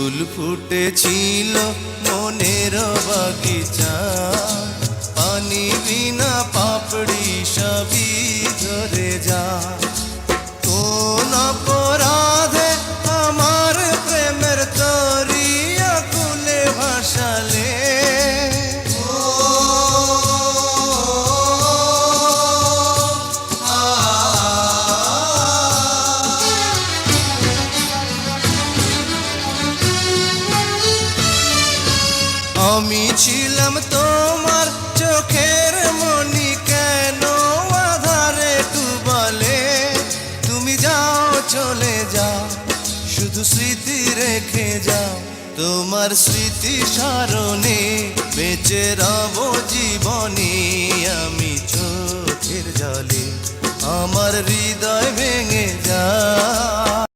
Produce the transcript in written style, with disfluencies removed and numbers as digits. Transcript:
ফুল ফুটেছিল মনের বাগিচা, পানি বিনা পাপড়ি সবই ঝরে যা। কোন অপরাধে আমার প্রেমের তরি আকুলে ভাসালে, আমি ছিলাম তোমার চোখের মনি, কেন আধারে ডুবালে? তুমি যাও চলে যাও, শুধু স্মৃতি রেখে যাও। তোমার স্মৃতি স্মরণে বেঁচে রব জীবনে। আমি চোখের জলে আমার হৃদয় ভেঙে যায়।